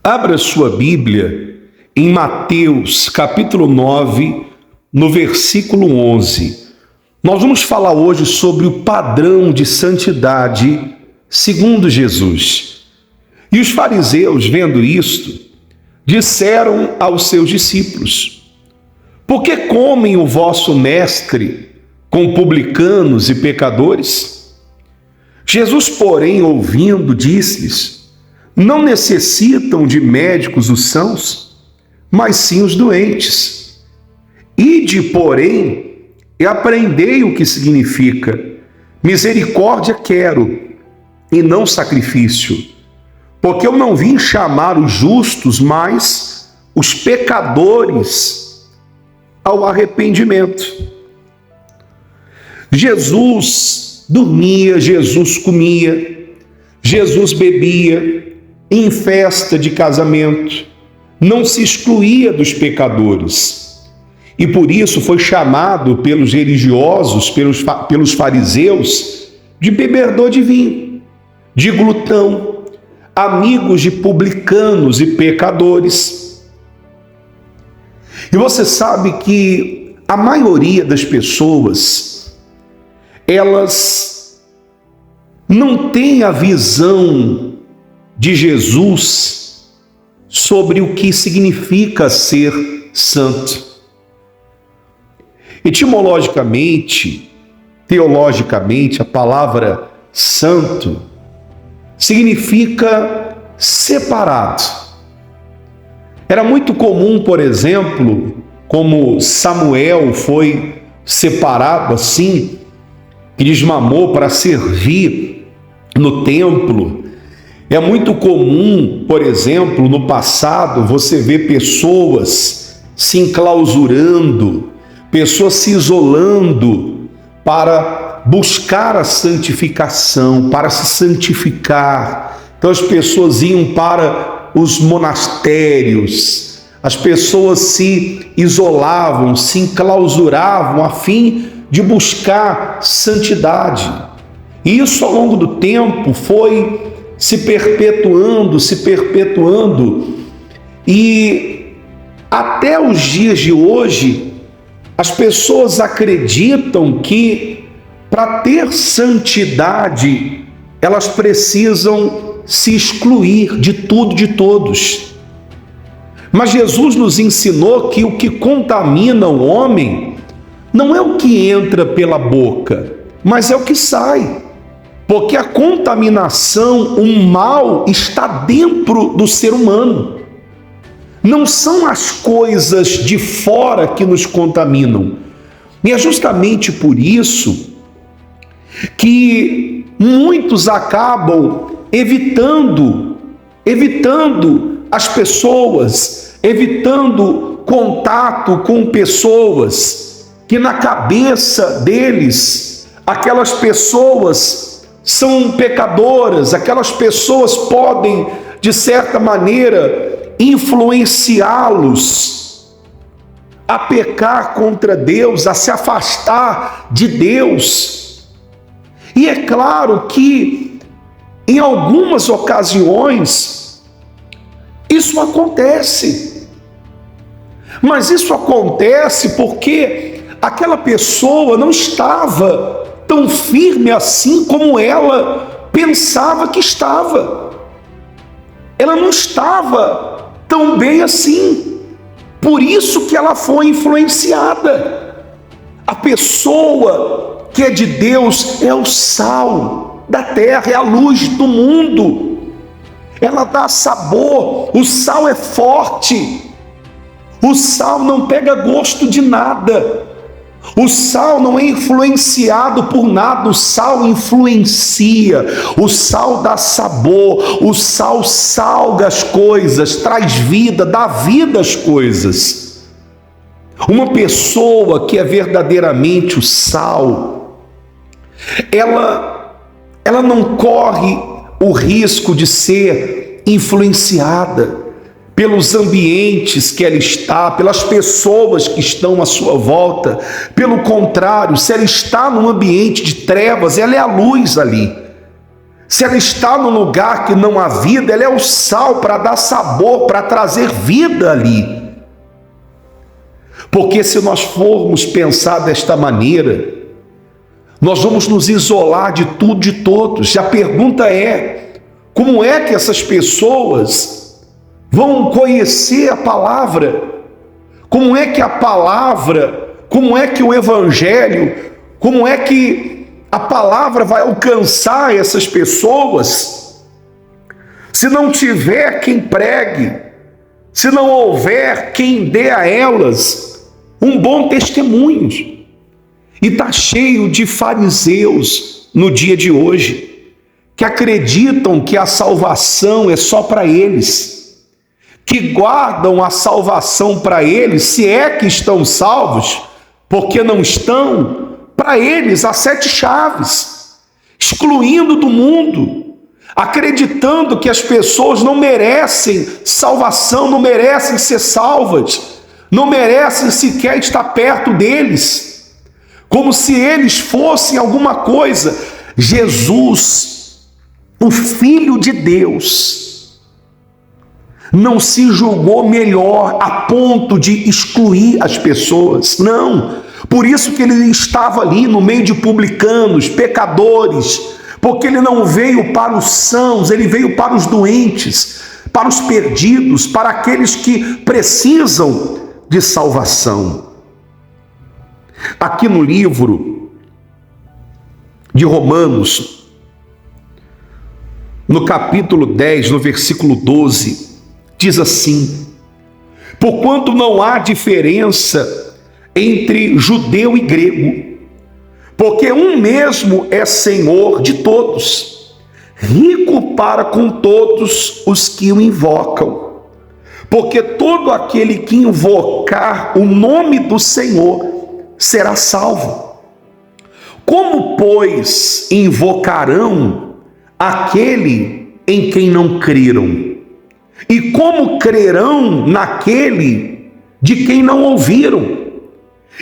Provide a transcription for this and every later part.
Abra sua Bíblia em Mateus, capítulo 9, no versículo 11. Nós vamos falar hoje sobre o padrão de santidade segundo Jesus. E os fariseus, vendo isto, disseram aos seus discípulos: por que comem o vosso mestre com publicanos e pecadores? Jesus, porém, ouvindo, disse-lhes: não necessitam de médicos os sãos, mas sim os doentes. Ide, porém, e aprendei o que significa: misericórdia quero, e não sacrifício, porque eu não vim chamar os justos, mas os pecadores ao arrependimento. Jesus dormia, Jesus comia, Jesus bebia, em festa de casamento, não se excluía dos pecadores. E por isso foi chamado pelos religiosos, pelos fariseus, de bebedor de vinho, de glutão, amigos de publicanos e pecadores. E você sabe que a maioria das pessoas, elas não tem a visão de Jesus sobre o que significa ser santo. Etimologicamente, teologicamente, a palavra santo significa separado. Era muito comum, por exemplo, como Samuel foi separado assim, que desmamou para servir no templo. É muito comum, por exemplo, no passado, você ver pessoas se enclausurando, pessoas se isolando para buscar a santificação, para se santificar. Então as pessoas iam para os monastérios, as pessoas se isolavam, se enclausuravam a fim de buscar santidade. E isso ao longo do tempo foi se perpetuando, e até os dias de hoje, as pessoas acreditam que para ter santidade, elas precisam se excluir de tudo, de todos. Mas Jesus nos ensinou que o que contamina o homem não é o que entra pela boca, mas é o que sai. Porque a contaminação, o mal, está dentro do ser humano. Não são as coisas de fora que nos contaminam. E é justamente por isso que muitos acabam evitando as pessoas, evitando contato com pessoas que na cabeça deles, aquelas pessoas são pecadoras, aquelas pessoas podem, de certa maneira, influenciá-los a pecar contra Deus, a se afastar de Deus. E é claro que, em algumas ocasiões, isso acontece. Mas isso acontece porque aquela pessoa não estava tão firme assim como ela pensava que estava. Ela não estava tão bem assim. Por isso que ela foi influenciada. A pessoa que é de Deus é o sal da terra, é a luz do mundo. Ela dá sabor, o sal é forte. O sal não pega gosto de nada. O sal não é influenciado por nada, o sal influencia, o sal dá sabor, o sal salga as coisas, traz vida, dá vida às coisas. Uma pessoa que é verdadeiramente o sal, ela não corre o risco de ser influenciada pelos ambientes que ela está, pelas pessoas que estão à sua volta. Pelo contrário, se ela está num ambiente de trevas, ela é a luz ali. Se ela está no lugar que não há vida, ela é o sal para dar sabor, para trazer vida ali. Porque se nós formos pensar desta maneira, nós vamos nos isolar de tudo e de todos. E a pergunta é: como é que essas pessoas vão conhecer a palavra? Como é que a palavra, como é que o evangelho, como é que a palavra vai alcançar essas pessoas se não tiver quem pregue, se não houver quem dê a elas um bom testemunho? E está cheio de fariseus no dia de hoje, que acreditam que a salvação é só para eles, que guardam a salvação para eles, se é que estão salvos, porque não estão, para eles as 7 chaves, excluindo do mundo, acreditando que as pessoas não merecem salvação, não merecem ser salvas, não merecem sequer estar perto deles, como se eles fossem alguma coisa. Jesus, o Filho de Deus, não se julgou melhor a ponto de excluir as pessoas, não. Por isso que ele estava ali no meio de publicanos, pecadores, porque ele não veio para os sãos, ele veio para os doentes, para os perdidos, para aqueles que precisam de salvação. Aqui no livro de Romanos, no capítulo 10, no versículo 12, diz assim: porquanto não há diferença entre judeu e grego, porque um mesmo é Senhor de todos, rico para com todos os que o invocam. Porque todo aquele que invocar o nome do Senhor será salvo. Como, pois, invocarão aquele em quem não creram? E como crerão naquele de quem não ouviram?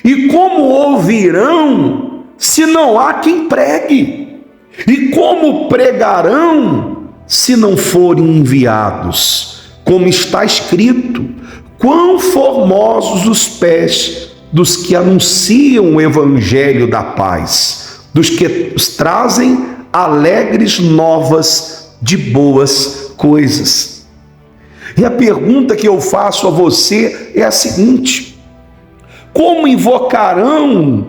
E como ouvirão se não há quem pregue? E como pregarão se não forem enviados? Como está escrito: quão formosos os pés dos que anunciam o evangelho da paz, dos que trazem alegres novas de boas coisas. E a pergunta que eu faço a você é a seguinte: como invocarão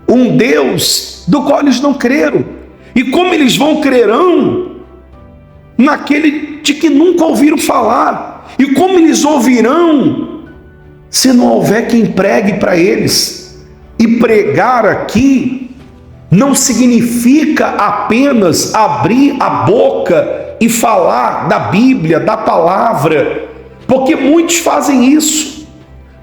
um Deus do qual eles não creram? E como eles vão crerão naquele de que nunca ouviram falar? E como eles ouvirão se não houver quem pregue para eles? E pregar aqui não significa apenas abrir a boca e falar da Bíblia, da palavra, porque muitos fazem isso.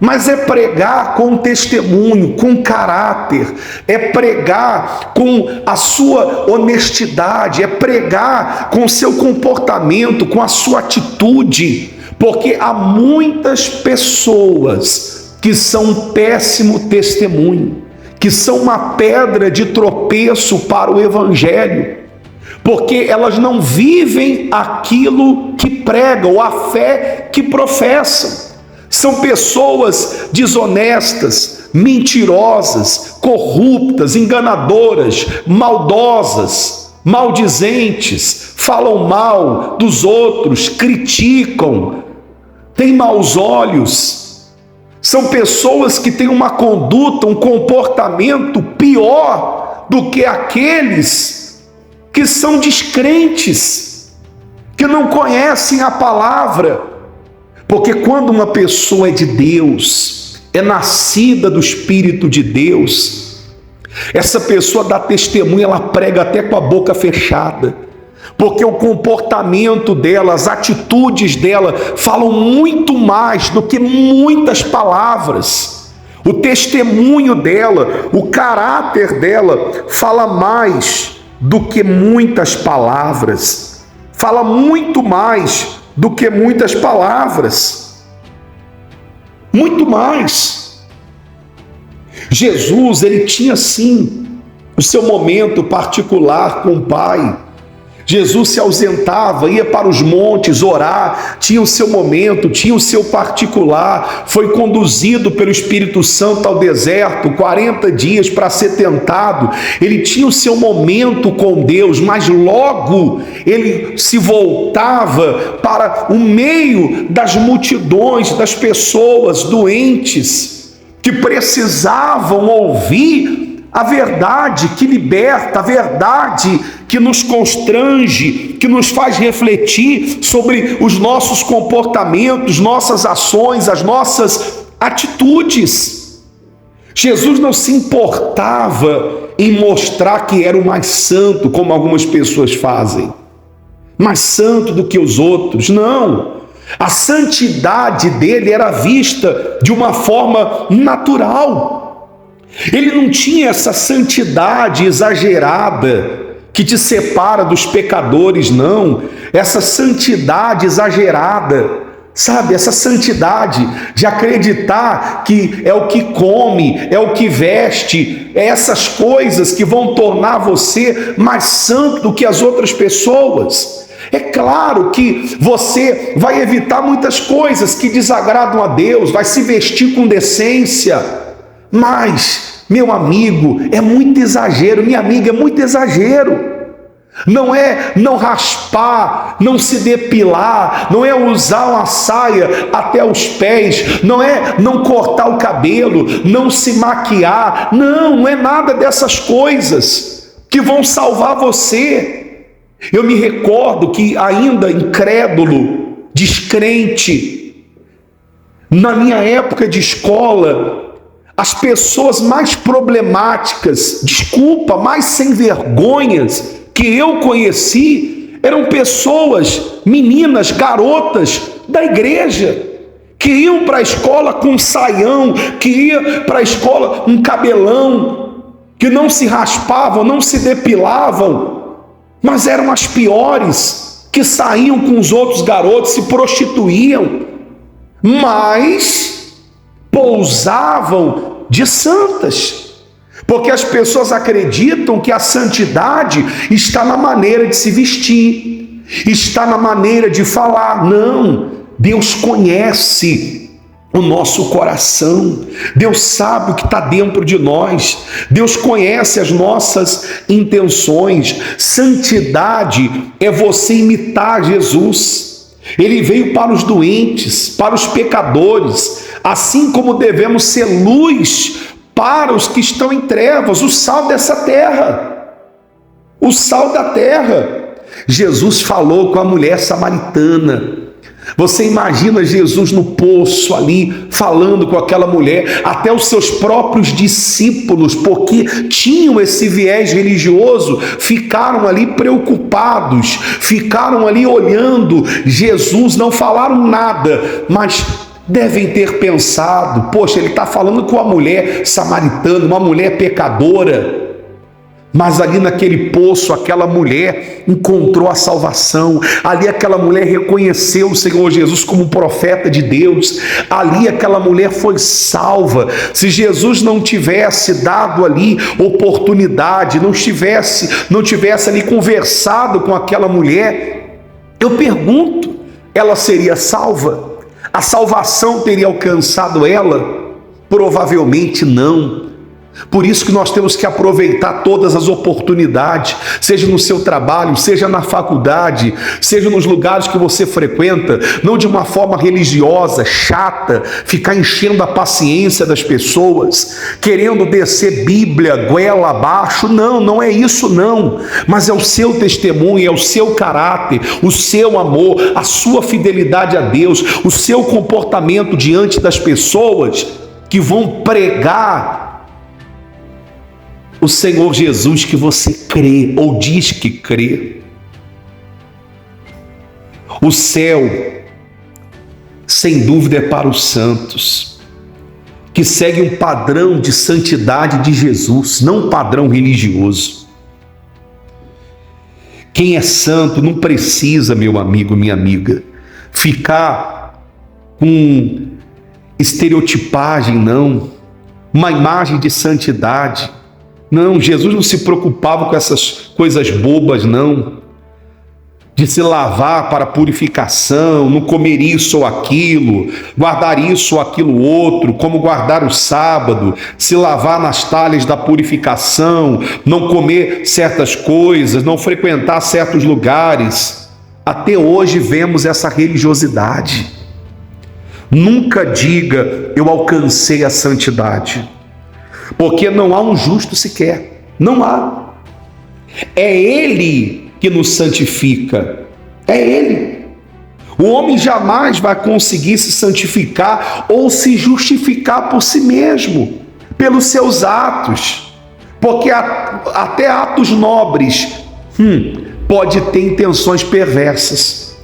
Mas é pregar com testemunho, com caráter, é pregar com a sua honestidade, é pregar com o seu comportamento, com a sua atitude, porque há muitas pessoas que são um péssimo testemunho, que são uma pedra de tropeço para o evangelho, porque elas não vivem aquilo que pregam, a fé que professam. São pessoas desonestas, mentirosas, corruptas, enganadoras, maldosas, maldizentes, falam mal dos outros, criticam, têm maus olhos. São pessoas que têm uma conduta, um comportamento pior do que aqueles que são descrentes, que não conhecem a palavra. Porque quando uma pessoa é de Deus, é nascida do Espírito de Deus, essa pessoa dá testemunho, ela prega até com a boca fechada, porque o comportamento dela, as atitudes dela falam muito mais do que muitas palavras. O testemunho dela, o caráter dela fala mais do que muitas palavras, fala muito mais do que muitas palavras, muito mais. Jesus, ele tinha sim o seu momento particular com o Pai. Jesus se ausentava, ia para os montes orar, tinha o seu momento, tinha o seu particular, foi conduzido pelo Espírito Santo ao deserto, 40 dias para ser tentado. Ele tinha o seu momento com Deus, mas logo ele se voltava para o meio das multidões, das pessoas doentes, que precisavam ouvir a verdade que liberta, a verdade que nos constrange, que nos faz refletir sobre os nossos comportamentos, nossas ações, as nossas atitudes. Jesus não se importava em mostrar que era o mais santo, como algumas pessoas fazem, mais santo do que os outros. Não. A santidade dele era vista de uma forma natural. Ele não tinha essa santidade exagerada que te separa dos pecadores, não. Essa santidade exagerada, sabe? Essa santidade de acreditar que é o que come, é o que veste, é essas coisas que vão tornar você mais santo do que as outras pessoas. É claro que você vai evitar muitas coisas que desagradam a Deus, vai se vestir com decência, mas, meu amigo, é muito exagero, minha amiga, é muito exagero. Não é não raspar, não se depilar, não é usar uma saia até os pés, não é não cortar o cabelo, não se maquiar, não é nada dessas coisas que vão salvar você. Eu me recordo que ainda incrédulo, descrente, na minha época de escola, as pessoas mais problemáticas, desculpa, mais sem vergonhas que eu conheci, eram pessoas, meninas, garotas da igreja, que iam para a escola com um saião, que ia para a escola um cabelão, que não se raspavam, não se depilavam, mas eram as piores, que saíam com os outros garotos, se prostituíam, mas pousavam de santas, porque as pessoas acreditam que a santidade está na maneira de se vestir, está na maneira de falar. Não, Deus conhece o nosso coração, Deus sabe o que está dentro de nós, Deus conhece as nossas intenções. Santidade é você imitar Jesus. Ele veio para os doentes, para os pecadores, assim como devemos ser luz para os que estão em trevas, o sal dessa terra, o sal da terra. Jesus falou com a mulher samaritana. Você imagina Jesus no poço ali, falando com aquela mulher, até os seus próprios discípulos, porque tinham esse viés religioso, ficaram ali preocupados, ficaram ali olhando Jesus, não falaram nada, mas devem ter pensado, poxa, ele está falando com a mulher samaritana, uma mulher pecadora. Mas ali naquele poço, aquela mulher encontrou a salvação. Ali aquela mulher reconheceu o Senhor Jesus como profeta de Deus. Ali aquela mulher foi salva. Se Jesus não tivesse dado ali oportunidade, não tivesse ali conversado com aquela mulher, eu pergunto, ela seria salva? A salvação teria alcançado ela? Provavelmente não. Por isso que nós temos que aproveitar todas as oportunidades, seja no seu trabalho, seja na faculdade, seja nos lugares que você frequenta, não de uma forma religiosa, chata, ficar enchendo a paciência das pessoas, querendo descer Bíblia, goela abaixo. Não, não é isso não, mas é o seu testemunho, é o seu caráter, o seu amor, a sua fidelidade a Deus, o seu comportamento diante das pessoas que vão pregar o Senhor Jesus que você crê ou diz que crê. O céu, sem dúvida, é para os santos, que seguem um padrão de santidade de Jesus, não um padrão religioso. Quem é santo não precisa, meu amigo, minha amiga, ficar com estereotipagem, não, uma imagem de santidade. Não, Jesus não se preocupava com essas coisas bobas, não. De se lavar para purificação, não comer isso ou aquilo, guardar isso ou aquilo outro, como guardar o sábado, se lavar nas talhas da purificação, não comer certas coisas, não frequentar certos lugares. Até hoje vemos essa religiosidade. Nunca diga, eu alcancei a santidade, porque não há um justo sequer, não há. É Ele que nos santifica, é Ele. O homem jamais vai conseguir se santificar ou se justificar por si mesmo, pelos seus atos, porque até atos nobres pode ter intenções perversas,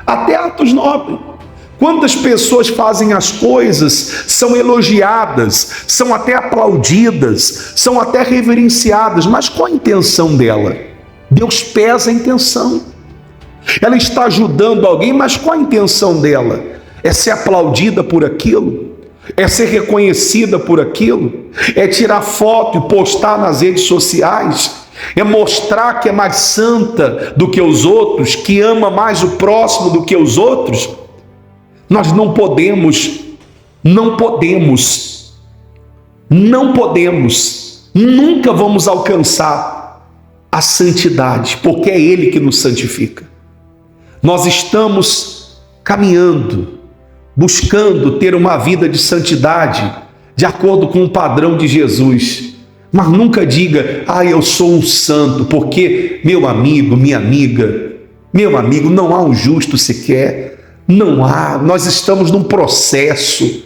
até atos nobres. Quantas pessoas fazem as coisas, são elogiadas, são até aplaudidas, são até reverenciadas, mas qual a intenção dela? Deus pesa a intenção. Ela está ajudando alguém, mas qual a intenção dela? É ser aplaudida por aquilo? É ser reconhecida por aquilo? É tirar foto e postar nas redes sociais? É mostrar que é mais santa do que os outros, que ama mais o próximo do que os outros? Nós não podemos, nunca vamos alcançar a santidade, porque é Ele que nos santifica. Nós estamos caminhando, buscando ter uma vida de santidade, de acordo com o padrão de Jesus. Mas nunca diga, eu sou um santo, porque meu amigo, minha amiga, meu amigo, não há um justo sequer. Não há, nós estamos num processo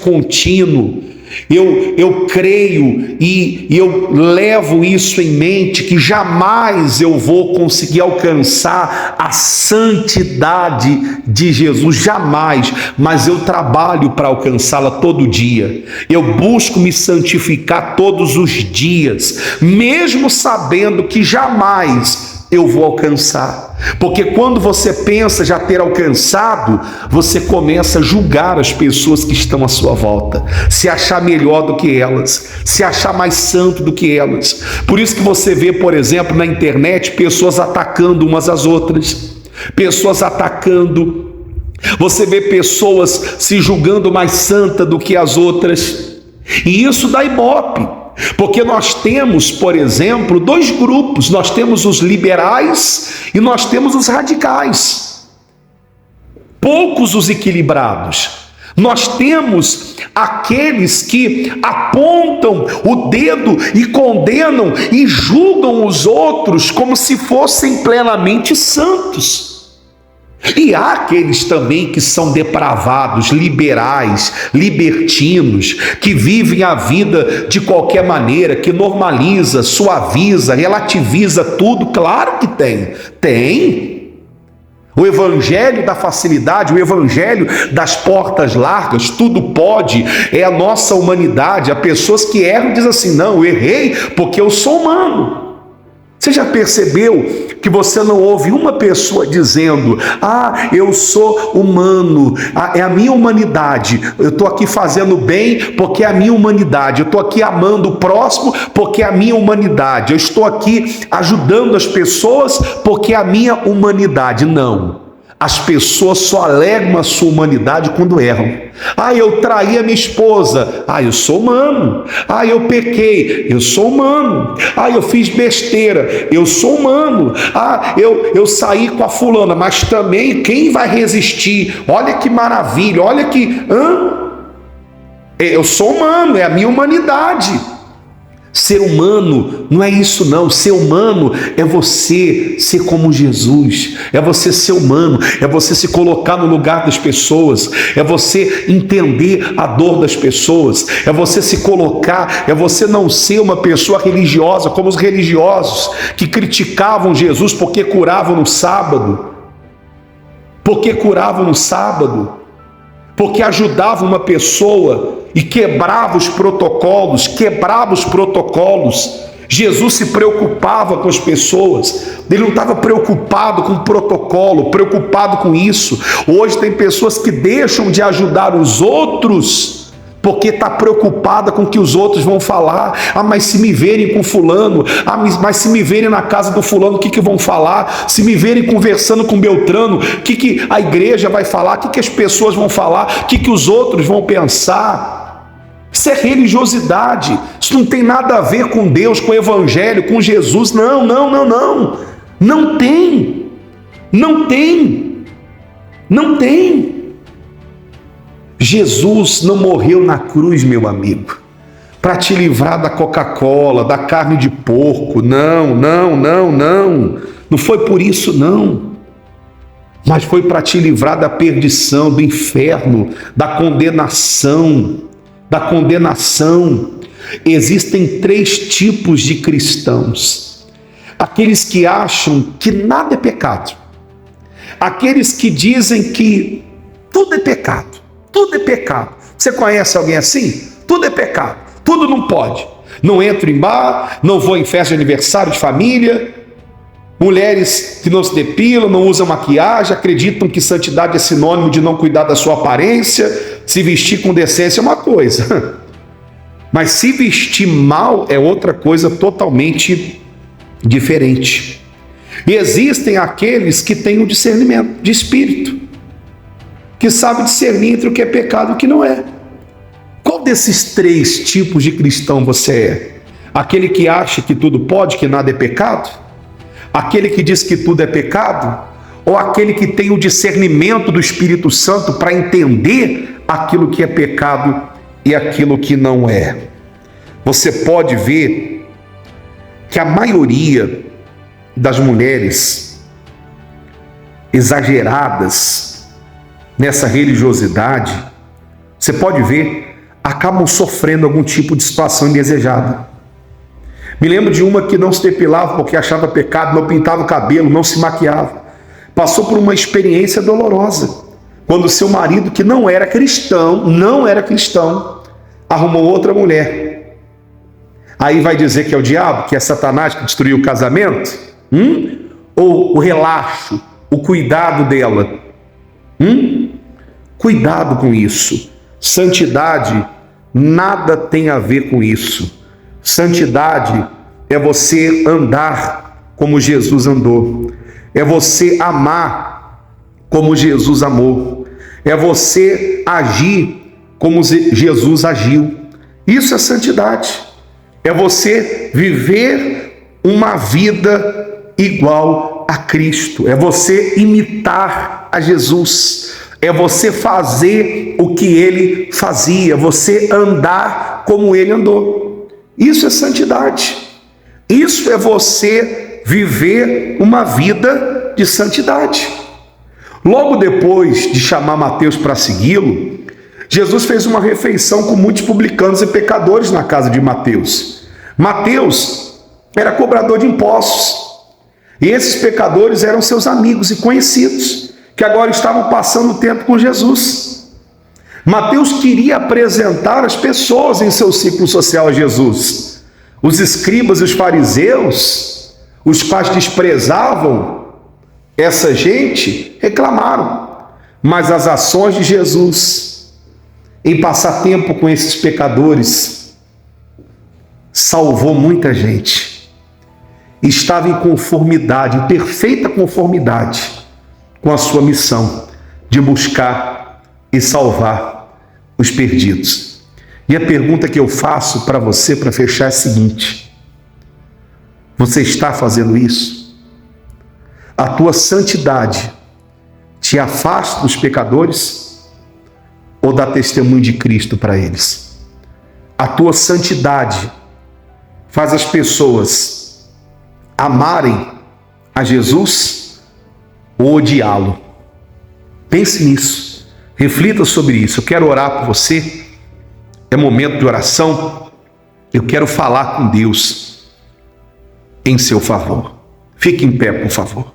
contínuo. Eu creio e eu levo isso em mente, que jamais eu vou conseguir alcançar a santidade de Jesus, jamais, mas eu trabalho para alcançá-la todo dia. Eu busco me santificar todos os dias, mesmo sabendo que jamais eu vou alcançar, porque quando você pensa já ter alcançado, você começa a julgar as pessoas que estão à sua volta, se achar melhor do que elas, se achar mais santo do que elas. Por isso que você vê, por exemplo, na internet, pessoas atacando umas às outras, você vê pessoas se julgando mais santa do que as outras, e isso dá ibope. Porque nós temos, por exemplo, dois grupos. Nós temos os liberais e nós temos os radicais. Poucos os equilibrados. Nós temos aqueles que apontam o dedo e condenam e julgam os outros como se fossem plenamente santos. E há aqueles também que são depravados, liberais, libertinos, que vivem a vida de qualquer maneira, que normaliza, suaviza, relativiza tudo. Claro que tem. O evangelho da facilidade, o evangelho das portas largas, tudo pode, é a nossa humanidade. Há pessoas que erram e dizem assim, não, eu errei porque eu sou humano. Você já percebeu que você não ouve uma pessoa dizendo, eu sou humano, é a minha humanidade, eu estou aqui fazendo bem porque é a minha humanidade, eu estou aqui amando o próximo porque é a minha humanidade, eu estou aqui ajudando as pessoas porque é a minha humanidade. Não. As pessoas só alegam a sua humanidade quando erram. Eu traí a minha esposa. Eu sou humano. Eu pequei. Eu sou humano. Eu fiz besteira. Eu sou humano. Eu saí com a fulana. Mas também quem vai resistir? Olha que maravilha. Olha que... Eu sou humano. É a minha humanidade. Ser humano não é isso não. Ser humano é você ser como Jesus, é você ser humano, é você se colocar no lugar das pessoas, é você entender a dor das pessoas, é você se colocar, é você não ser uma pessoa religiosa como os religiosos que criticavam Jesus porque curavam no sábado, porque ajudava uma pessoa e quebrava os protocolos. Jesus se preocupava com as pessoas, ele não estava preocupado com o protocolo, preocupado com isso. Hoje tem pessoas que deixam de ajudar os outros porque está preocupada com o que os outros vão falar. Ah, mas se me verem com fulano, mas se me verem na casa do fulano, o que vão falar? Se me verem conversando com Beltrano, o que a igreja vai falar? O que as pessoas vão falar? O que os outros vão pensar? Isso é religiosidade, isso não tem nada a ver com Deus, com o evangelho, com Jesus. Não, não, não, não, não tem, não tem, não tem. Jesus não morreu na cruz, meu amigo, para te livrar da Coca-Cola, da carne de porco. Não, não, não, não. Não foi por isso, não. Mas foi para te livrar da perdição, do inferno, da condenação. Da condenação. Existem 3 tipos de cristãos. Aqueles que acham que nada é pecado. Aqueles que dizem que tudo é pecado. Tudo é pecado. Você conhece alguém assim? Tudo é pecado, tudo não pode. Não entro em bar, não vou em festa de aniversário de família. Mulheres que não se depilam, não usam maquiagem, acreditam que santidade é sinônimo de não cuidar da sua aparência. Se vestir com decência é uma coisa, mas se vestir mal é outra coisa totalmente diferente. E existem aqueles que têm o discernimento de espírito, que sabe discernir entre o que é pecado e o que não é. Qual desses 3 tipos de cristão você é? Aquele que acha que tudo pode, que nada é pecado? Aquele que diz que tudo é pecado? Ou aquele que tem o discernimento do Espírito Santo para entender aquilo que é pecado e aquilo que não é? Você pode ver que a maioria das mulheres exageradas nessa religiosidade, você pode ver, acabam sofrendo algum tipo de situação indesejada. Me lembro de uma que não se depilava porque achava pecado, não pintava o cabelo, não se maquiava. Passou por uma experiência dolorosa, quando seu marido, que não era cristão, arrumou outra mulher. Aí vai dizer que é o diabo, que é Satanás que destruiu o casamento? Ou o relaxo, o cuidado dela? Cuidado com isso. Santidade nada tem a ver com isso. Santidade é você andar como Jesus andou. É você amar como Jesus amou. É você agir como Jesus agiu. Isso é santidade. É você viver uma vida igual a Cristo. É você imitar a Jesus. É você fazer o que ele fazia, você andar como ele andou. Isso é santidade. Isso é você viver uma vida de santidade. Logo depois de chamar Mateus para segui-lo, Jesus fez uma refeição com muitos publicanos e pecadores na casa de Mateus. Mateus era cobrador de impostos, e esses pecadores eram seus amigos e conhecidos, que agora estavam passando tempo com Jesus. Mateus queria apresentar as pessoas em seu ciclo social a Jesus. Os escribas e os fariseus, os quais desprezavam essa gente, reclamaram. Mas as ações de Jesus em passar tempo com esses pecadores salvou muita gente. Estava em conformidade, em perfeita conformidade com a sua missão de buscar e salvar os perdidos. E a pergunta que eu faço para você, para fechar, é a seguinte: você está fazendo isso? A tua santidade te afasta dos pecadores ou dá testemunho de Cristo para eles? A tua santidade faz as pessoas amarem a Jesus ou odiá-lo? Pense nisso, reflita sobre isso. Eu quero orar por você, é momento de oração. Eu quero falar com Deus em seu favor. Fique em pé, por favor.